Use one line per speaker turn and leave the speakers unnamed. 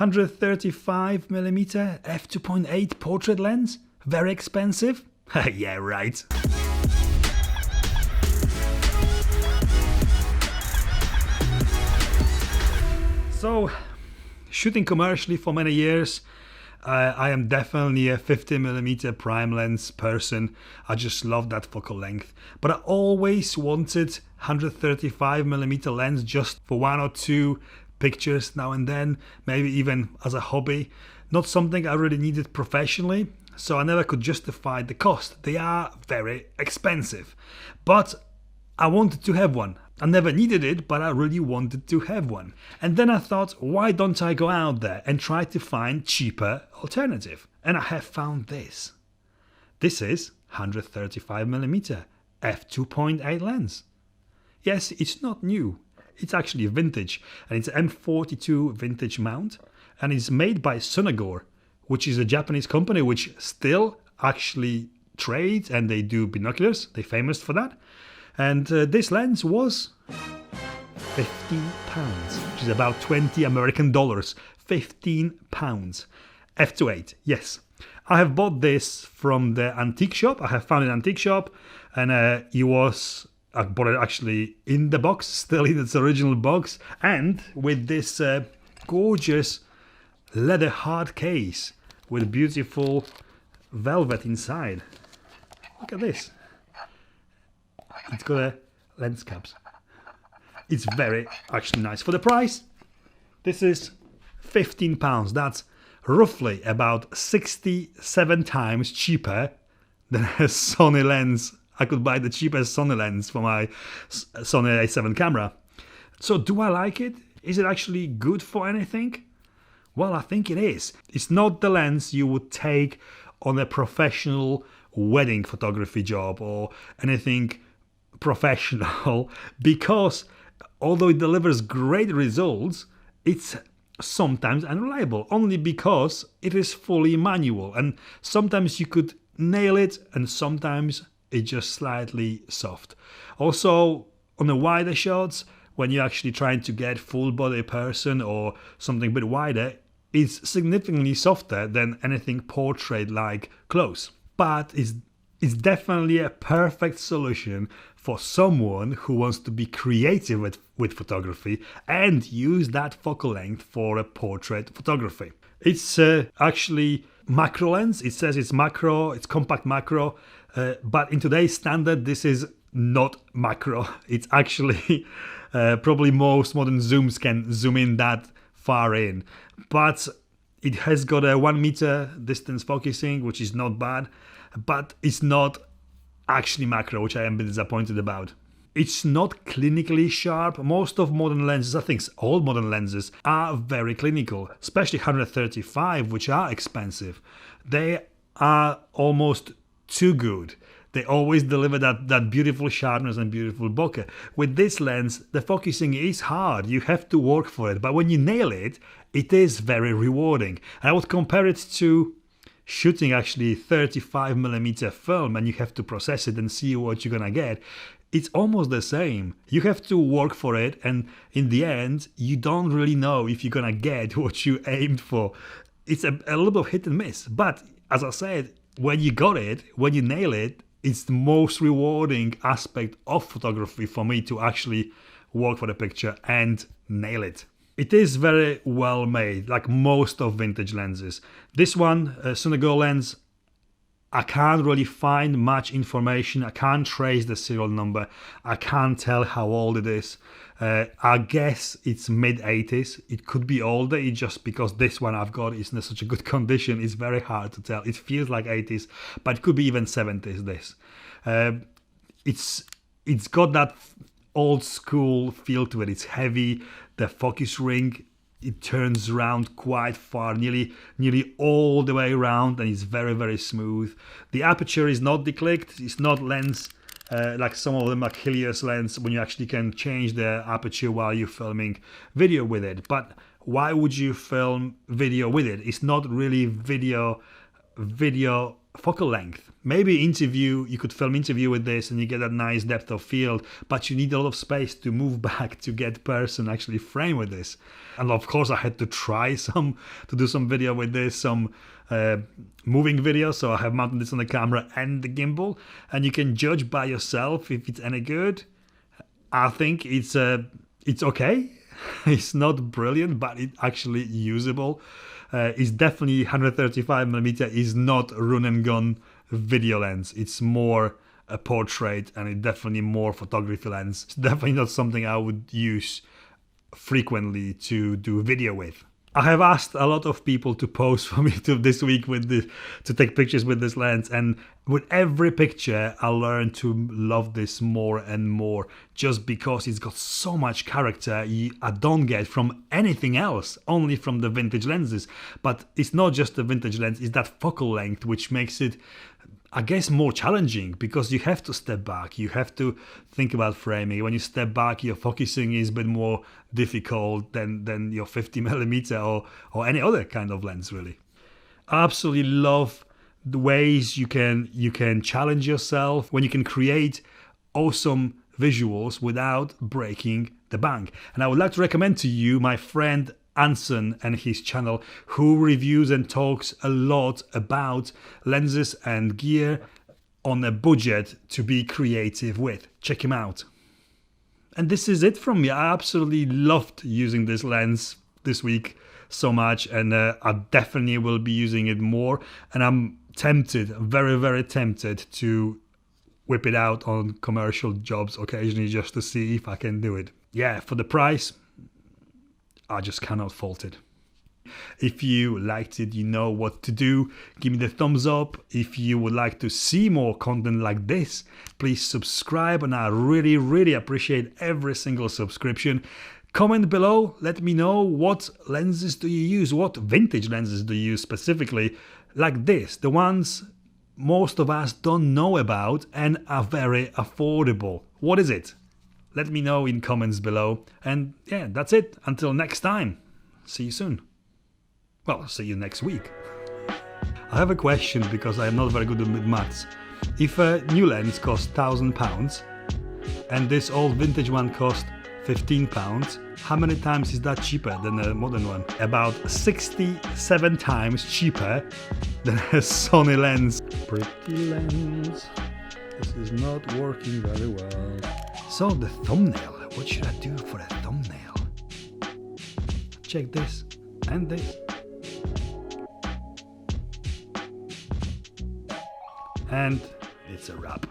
135mm f2.8 portrait lens? Very expensive? Yeah, right. So, shooting commercially for many years, I am definitely a 50mm prime lens person. I just love that focal length. But I always wanted 135mm lens just for one or two pictures now and then, maybe even as a hobby. Not something I really needed professionally, so I never could justify the cost. They are very expensive. But I wanted to have one. I never needed it, but I really wanted to have one. And then I thought, why don't I go out there and try to find cheaper alternative? And I have found this. This is 135mm f2.8 lens. Yes, it's not new. It's actually vintage, and it's an M42 vintage mount, and it's made by Sunagor, which is a Japanese company which still actually trades, and they do binoculars. They're famous for that. And this lens was £15, which is about 20 American dollars. £15. F2.8, yes. I have bought this from the antique shop. I have found an antique shop, and I bought it actually in the box, still in its original box, and with this gorgeous leather hard case with beautiful velvet inside. Look at this. It's got a lens caps. It's very actually nice. For the price, this is £15. That's roughly about 67 times cheaper than a Sony lens. I could buy the cheapest Sony lens for my Sony A7 camera. So do I like it? Is it actually good for anything? Well, I think it is. It's not the lens you would take on a professional wedding photography job or anything professional, because although it delivers great results, it's sometimes unreliable, only because it is fully manual, and sometimes you could nail it and sometimes it's just slightly soft. Also, on the wider shots, when you're actually trying to get full body person or something a bit wider, it's significantly softer than anything portrait like close. But it's definitely a perfect solution for someone who wants to be creative with photography and use that focal length for a portrait photography. It's actually macro lens. It says it's macro, it's compact macro, but in today's standard, this is not macro. It's actually probably most modern zooms can zoom in that far in, but it has got a 1 meter distance focusing, which is not bad, but it's not actually macro, which I am a bit disappointed about. It's not clinically sharp. Most of modern lenses, I think all modern lenses, are very clinical, especially 135, which are expensive. They are almost too good. They always deliver that beautiful sharpness and beautiful bokeh. With this lens, the focusing is hard. You have to work for it. But when you nail it, it is very rewarding. And I would compare it to shooting actually 35mm film, and you have to process it and see what you're gonna get. It's almost the same. You have to work for it, and in the end, you don't really know if you're gonna get what you aimed for. It's a little bit of hit and miss. But as I said, when you got it, when you nail it, it's the most rewarding aspect of photography for me, to actually work for the picture and nail it. It is very well made, like most of vintage lenses. This one, Sunagor lens, I can't really find much information. I can't trace the serial number. I can't tell how old it is. I guess it's mid-80s. It could be older. It's just because this one I've got is in such a good condition. It's very hard to tell. It feels like 80s, but it could be even 70s. This, it's got that old school feel to it. It's heavy. The focus ring, it turns around quite far, nearly all the way around, and it's very, very smooth. The aperture is not declicked. It's not lens like some of them, like Helios lens, when you actually can change the aperture while you're filming video with it. But why would you film video with it? It's not really video video focal length. Maybe you could film interview with this and you get a nice depth of field, but you need a lot of space to move back to get person actually frame with this. And of course I had to try to do some video with this, some moving video, so I have mounted this on the camera and the gimbal, and you can judge by yourself if it's any good. I think it's okay. It's not brilliant, but it's actually usable. It's definitely 135mm is not run and gun video lens. It's more a portrait, and it's definitely more photography lens. It's definitely not something I would use frequently to do video with. I have asked a lot of people to pose for me this week to take pictures with this lens, and with every picture I learned to love this more and more, just because it's got so much character I don't get from anything else, only from the vintage lenses. But it's not just the vintage lens, it's that focal length which makes it, I guess, more challenging, because you have to step back, you have to think about framing. When you step back, your focusing is a bit more difficult than your 50mm or any other kind of lens, really. I absolutely love the ways you can challenge yourself when you can create awesome visuals without breaking the bank. And I would like to recommend to you my friend Anson and his channel, who reviews and talks a lot about lenses and gear on a budget to be creative with. Check him out. And this is it from me. I absolutely loved using this lens this week so much, and I definitely will be using it more, and I'm tempted, very, very tempted to whip it out on commercial jobs occasionally just to see if I can do it. Yeah, for the price, I just cannot fault it. If you liked it, you know what to do. Give me the thumbs up. If you would like to see more content like this, please subscribe, and I really, really appreciate every single subscription. Comment below, let me know what lenses do you use, what vintage lenses do you use specifically, like this, the ones most of us don't know about and are very affordable. What is it? Let me know in comments below. And yeah, that's it. Until next time. See you soon. Well, see you next week. I have a question, because I am not very good with maths. If a new lens costs £1,000 and this old vintage one costs £15, how many times is that cheaper than a modern one? About 67 times cheaper than a Sony lens. Pretty lens. This is not working very well. So the thumbnail, what should I do for a thumbnail? Check this and this. And it's a wrap.